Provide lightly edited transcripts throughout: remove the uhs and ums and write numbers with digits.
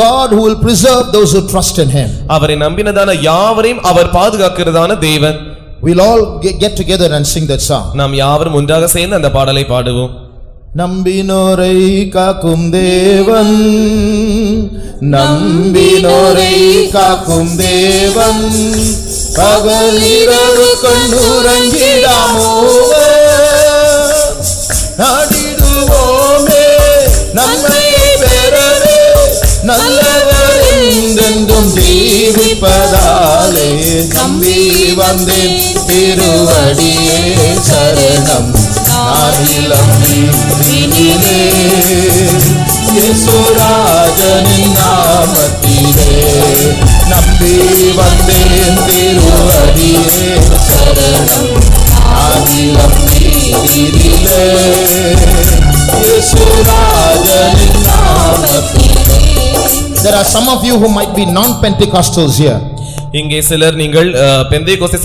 God who will preserve those who trust in him. அவரை நம்பினதான யாவரையும் அவர் பாதுகாக்கிறதான தேவன். We'll all get together and sing that song. நாம் யாவரும் ஒன்றாக சேர்ந்து அந்த பாடலை பாடுவோம். நம்பினோரை காக்கும் தேவன், நம்பினோரை காக்கும் தேவன், பகலிரவு கண்ணுறங்கிடாமோ நாடிடுவோமே நம்மை பெறவே, நல்லவர் என்றென்றும் ஜீவிப்பதாலே நம்பி வந்தேன் திருவடியே சரணம். நானிலம் நீதியிலே இயேசுராஜனின் நாமத்திலே நம்பி வந்தேன் திருவடியே சரணம். நானிலம் நீதியிலே இயேசுராஜனின் நாமத்திலே. There are some of you who might be non-Pentecostals here. இங்கே சிலர் நீங்கள் பெந்தேகோஸ்தே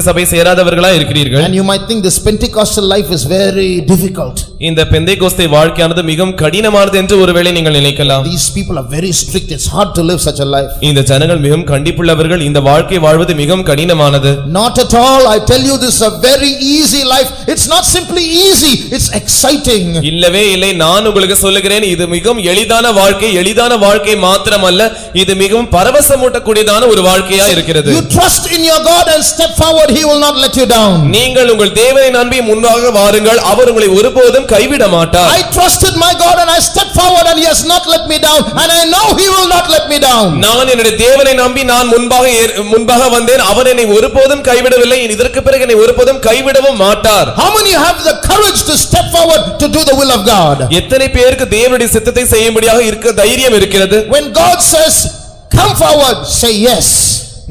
சபை சேராதவர்களா இருக்கிறீர்கள். And you might think this Pentecostal life is very difficult. இந்த பெந்தேகோஸ்தே வாழ்க்கையானது மிகவும் கடினமானது என்று ஒருவேளை நீங்கள் நினைக்கலாம். These people are very strict. It's hard to live such a life. இந்த ஜனங்கள் மிகவும் கண்டிப்புள்ளவர்கள், இந்த வாழ்க்கை வாழ்வது மிகவும் கடினமானது. Not at all. I tell you, this is a very easy life. It's not simply easy, it's exciting. இல்லவே இல்லை, நான் உங்களுக்கு சொல்லுகிறேன், இது மிகவும் எளிதான வாழ்க்கை மாத்திரமல்ல, இது மிகவும் பரவசமூட்டக்கூடியதான ஒரு வாழ்க்கையா இருக்கிறது. You trust in your God and step forward, he will not let you down. நீங்கள் உங்கள் தேவனை நம்பி முன்பாக வாருங்கள், அவர் உங்களை ஒருபோதும் கைவிட மாட்டார். I trusted my God and I stepped forward and he has not let me down, and I know he will not let me down. நான் என்னுடைய தேவனை நம்பி நான் முன்பாக வந்தேன், அவர் என்னை ஒருபோதும் கைவிடவில்லை, இதற்கு பிறகு என்னை ஒருபோதும் கைவிடவும் மாட்டார். How many have the courage to step forward to do the will of God? எத்தனை பேருக்கு தேவனுடைய சித்தத்தை செய்யும்படியாக இருக்க தைரியம் இருக்கிறது? When God says come forward, say yes.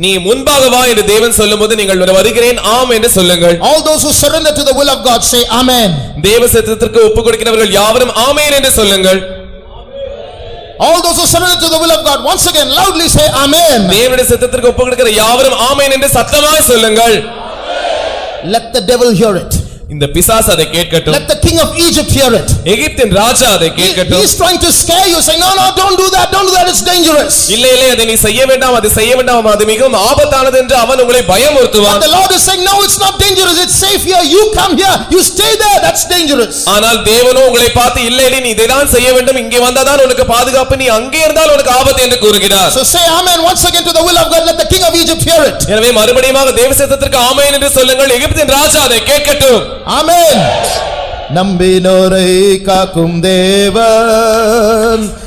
நீ முன்பாக வா என்று தேவன் சொல்லும்போது நீங்கள் வருகிறேன் ஆம் என்று சொல்லுங்கள். All those who surrender to the will of God say amen. தேவ சித்தத்திற்கு ஒப்புக்கொடுக்கிறவர்கள் யாவரும் ஆமென் என்று சொல்லுங்கள். All those who surrender to the will of God, once again loudly say amen. தேவனுடைய சித்தத்திற்கு ஒப்புக்கொடுக்கிற யாவரும் ஆமென் என்று சத்தமாய் சொல்லுங்கள். Let the devil hear it. இந்த பிசாசு அதை கேட்கட்டும். Let the king of Egypt hear it. எகிப்தின் ராஜா அதை கேட்கட்டும். He is trying to scare you, saying no, don't do that, it's dangerous. இல்லை அதை நீ செய்ய வேண்டாம், அது மிகவும் ஆபத்தானது என்று அவன் உங்களை பயமுறுத்துவான். But the Lord is saying no, it's not dangerous, it's safe here, you come here, you stay there, that's dangerous. ஆனால் தேவனோ உங்களை பார்த்து இல்லை நீ இதைதான் செய்ய வேண்டும், இங்கே வந்தாதான் உனக்கு பாதுகாப்பு, நீ அங்கே இருந்தால் உனக்கு ஆபத்து என்று கூறுகிறார். So say amen once again to the will of God. Let the king of Egypt hear it. எனவே மறுபடியும் தேவ சித்தத்திற்கு ஆமென் என்று சொல்லுங்கள். எகிப்தின் ராஜா அதை கேட்கட்டும். Amen. நம்பினோரை காக்கும் தேவன்,